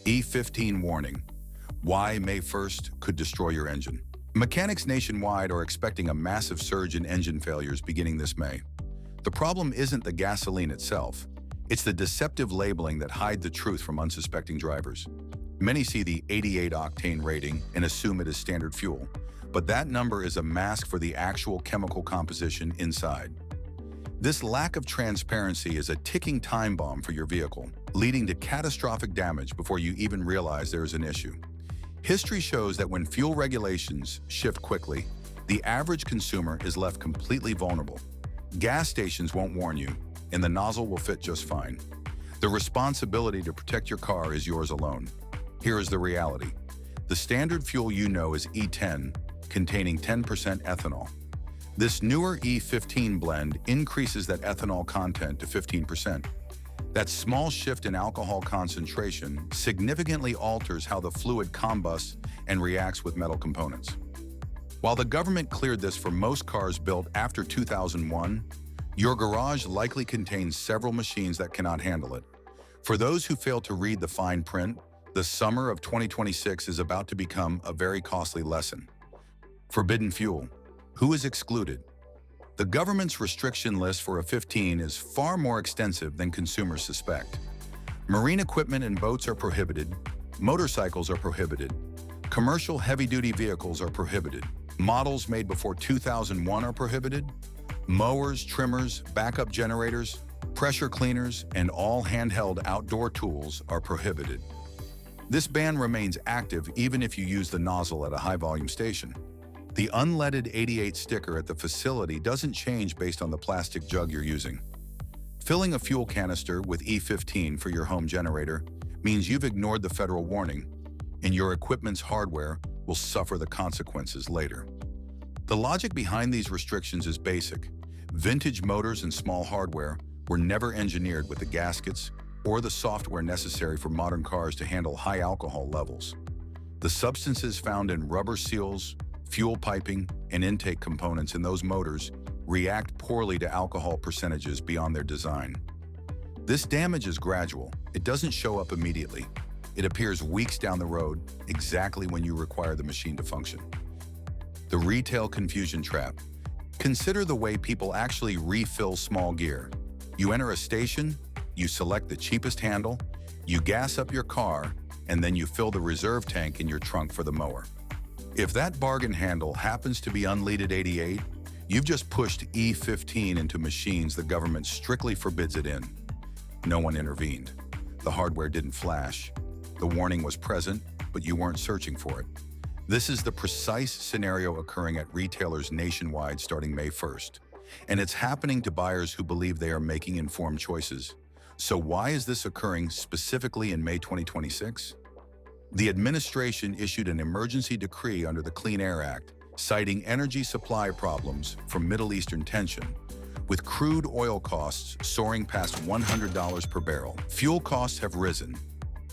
E15 warning. Why May 1st could destroy your engine. Mechanics nationwide are expecting a massive surge in engine failures beginning this May. The problem isn't the gasoline itself. It's the deceptive labeling that hides the truth from unsuspecting drivers. Many see the 88 octane rating and assume it is standard fuel, but that number is a mask for the actual chemical composition inside. This lack of transparency is a ticking time bomb for your vehicle, leading to catastrophic damage before you even realize there is an issue. History shows that when fuel regulations shift quickly, the average consumer is left completely vulnerable. Gas stations won't warn you, and the nozzle will fit just fine. The responsibility to protect your car is yours alone. Here is the reality. The standard fuel you know is E10, containing 10% ethanol. This newer E15 blend increases that ethanol content to 15%. That small shift in alcohol concentration significantly alters how the fluid combusts and reacts with metal components. While the government cleared this for most cars built after 2001, your garage likely contains several machines that cannot handle it. For those who fail to read the fine print, the summer of 2026 is about to become a very costly lesson. Forbidden fuel. Who is excluded? The government's restriction list for a 15 is far more extensive than consumers suspect. Marine equipment and boats are prohibited, motorcycles are prohibited, commercial heavy-duty vehicles are prohibited, models made before 2001 are prohibited, mowers, trimmers, backup generators, pressure cleaners, and all handheld outdoor tools are prohibited. This ban remains active even if you use the nozzle at a high-volume station. The Unleaded 88 sticker at the facility doesn't change based on the plastic jug you're using. Filling a fuel canister with E15 for your home generator means you've ignored the federal warning, and your equipment's hardware will suffer the consequences later. The logic behind these restrictions is basic. Vintage motors and small hardware were never engineered with the gaskets or the software necessary for modern cars to handle high alcohol levels. The substances found in rubber seals, fuel piping, and intake components in those motors react poorly to alcohol percentages beyond their design. This damage is gradual. It doesn't show up immediately. It appears weeks down the road, exactly when you require the machine to function. The retail confusion trap. Consider the way people actually refill small gear. You enter a station, you select the cheapest handle, you gas up your car, and then you fill the reserve tank in your trunk for the mower. If that bargain handle happens to be Unleaded 88, you've just pushed E15 into machines the government strictly forbids it in. No one intervened. The hardware didn't flash. The warning was present, but you weren't searching for it. This is the precise scenario occurring at retailers nationwide starting May 1st. And it's happening to buyers who believe they are making informed choices. So why is this occurring specifically in May 2026? The administration issued an emergency decree under the Clean Air Act, citing energy supply problems from Middle Eastern tension, with crude oil costs soaring past $100 per barrel. Fuel costs have risen.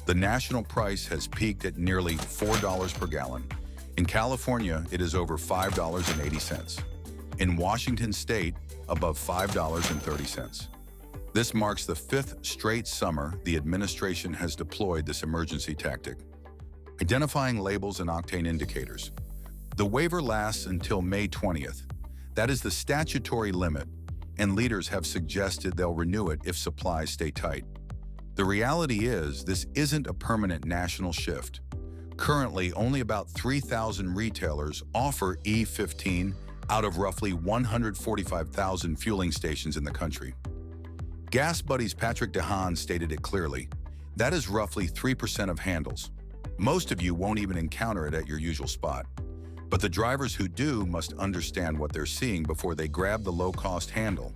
The national price has peaked at nearly $4 per gallon. In California, it is over $5.80. In Washington state, above $5.30. This marks the fifth straight summer the administration has deployed this emergency tactic. Identifying labels and octane indicators. The waiver lasts until May 20th. That is the statutory limit, and leaders have suggested they'll renew it if supplies stay tight. The reality is, this isn't a permanent national shift. Currently, only about 3,000 retailers offer E15 out of roughly 145,000 fueling stations in the country. Gas Buddy's Patrick DeHaan stated it clearly. That is roughly 3% of handles. Most of you won't even encounter it at your usual spot. But the drivers who do must understand what they're seeing before they grab the low-cost handle.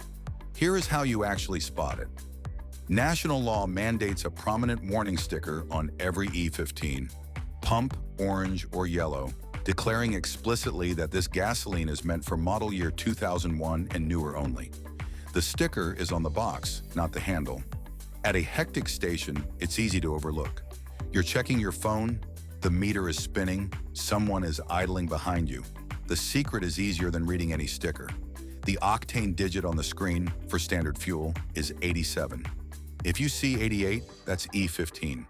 Here is how you actually spot it. National law mandates a prominent warning sticker on every E15. Pump, orange, or yellow, declaring explicitly that this gasoline is meant for model year 2001 and newer only. The sticker is on the box, not the handle. At a hectic station, it's easy to overlook. You're checking your phone, the meter is spinning, someone is idling behind you. The secret is easier than reading any sticker. The octane digit on the screen for standard fuel is 87. If you see 88, that's E15.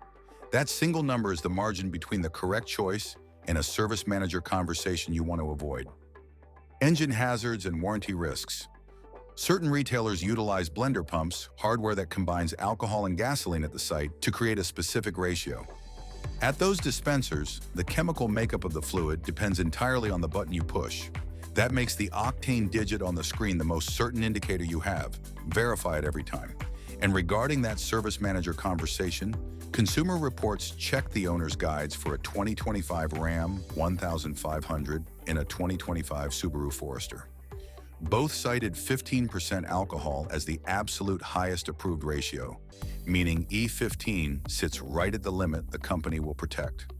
That single number is the margin between the correct choice and a service manager conversation you want to avoid. Engine hazards and warranty risks. Certain retailers utilize blender pumps, hardware that combines alcohol and gasoline at the site, to create a specific ratio. At those dispensers, the chemical makeup of the fluid depends entirely on the button you push. That makes the Octane digit on the screen the most certain indicator you have. Verify it every time. And regarding that service manager conversation, Consumer Reports checked the owner's guides for a 2025 Ram 1500 and a 2025 Subaru Forester. Both cited 15% alcohol as the absolute highest approved ratio, meaning E15 sits right at the limit the company will protect.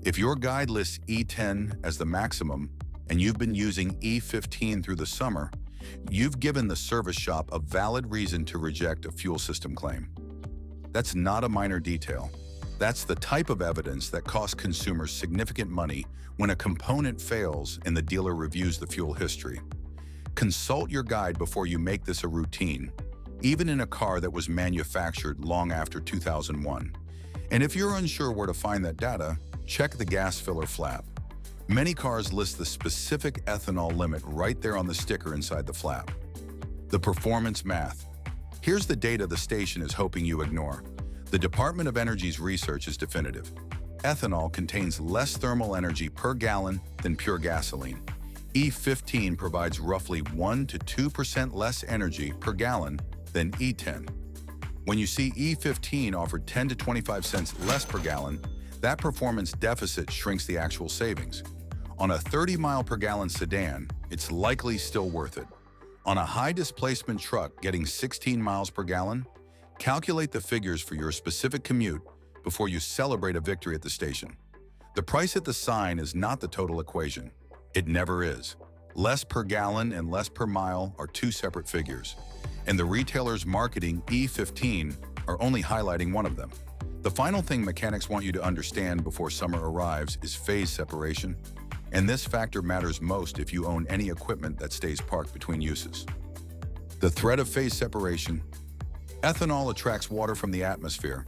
If your guide lists E10 as the maximum and you've been using E15 through the summer, you've given the service shop a valid reason to reject a fuel system claim. That's not a minor detail. That's the type of evidence that costs consumers significant money when a component fails and the dealer reviews the fuel history. Consult your guide before you make this a routine, even in a car that was manufactured long after 2001. And if you're unsure where to find that data, check the gas filler flap. Many cars list the specific ethanol limit right there on the sticker inside the flap. The performance math. Here's the data the station is hoping you ignore. The Department of Energy's research is definitive. Ethanol contains less thermal energy per gallon than pure gasoline. E15 provides roughly 1 to 2% less energy per gallon than E10. When you see E15 offered 10 to 25 cents less per gallon, that performance deficit shrinks the actual savings. On a 30-mile-per-gallon sedan, it's likely still worth it. On a high-displacement truck getting 16 miles per gallon, calculate the figures for your specific commute before you celebrate a victory at the station. The price at the sign is not the total equation. It never is. Less per gallon and less per mile are two separate figures, and the retailers marketing E15 are only highlighting one of them. The final thing mechanics want you to understand before summer arrives is phase separation, and this factor matters most if you own any equipment that stays parked between uses. The threat of phase separation. Ethanol attracts water from the atmosphere.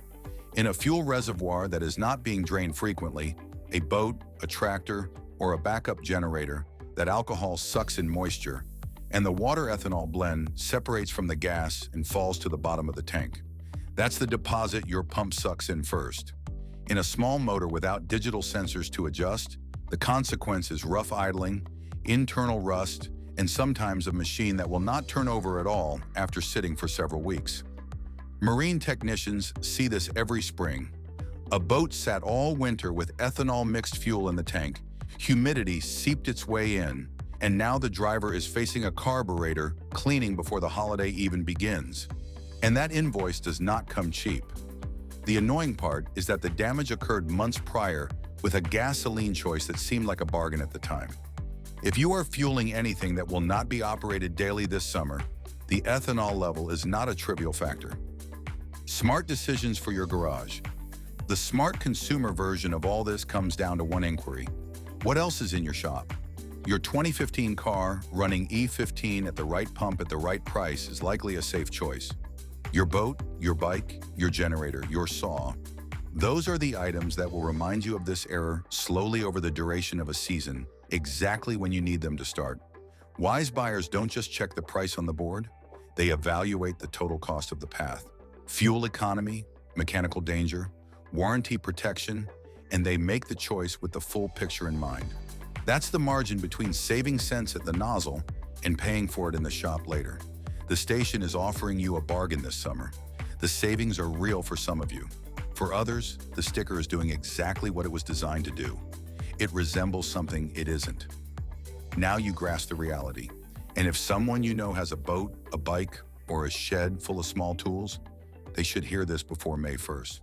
In a fuel reservoir that is not being drained frequently, a boat, a tractor, or a backup generator, that alcohol sucks in moisture, and the water-ethanol blend separates from the gas and falls to the bottom of the tank. That's the deposit your pump sucks in first. In a small motor without digital sensors to adjust, the consequence is rough idling, internal rust, and sometimes a machine that will not turn over at all after sitting for several weeks. Marine technicians see this every spring. A boat sat all winter with ethanol-mixed fuel in the tank, humidity seeped its way in, and now the driver is facing a carburetor cleaning before the holiday even begins. And that invoice does not come cheap. The annoying part is that the damage occurred months prior with a gasoline choice that seemed like a bargain at the time. If you are fueling anything that will not be operated daily this summer, the ethanol level is not a trivial factor. Smart decisions for your garage. The smart consumer version of all this comes down to one inquiry. What else is in your shop? Your 2015 car running E15 at the right pump at the right price is likely a safe choice. Your boat, your bike, your generator, your saw. Those are the items that will remind you of this error slowly over the duration of a season, exactly when you need them to start. Wise buyers don't just check the price on the board, they evaluate the total cost of the path. Fuel economy, mechanical danger, warranty protection, and they make the choice with the full picture in mind. That's the margin between saving cents at the nozzle and paying for it in the shop later. The station is offering you a bargain this summer. The savings are real for some of you. For others, the sticker is doing exactly what it was designed to do. It resembles something it isn't. Now you grasp the reality. And if someone you know has a boat, a bike, or a shed full of small tools, they should hear this before May 1st.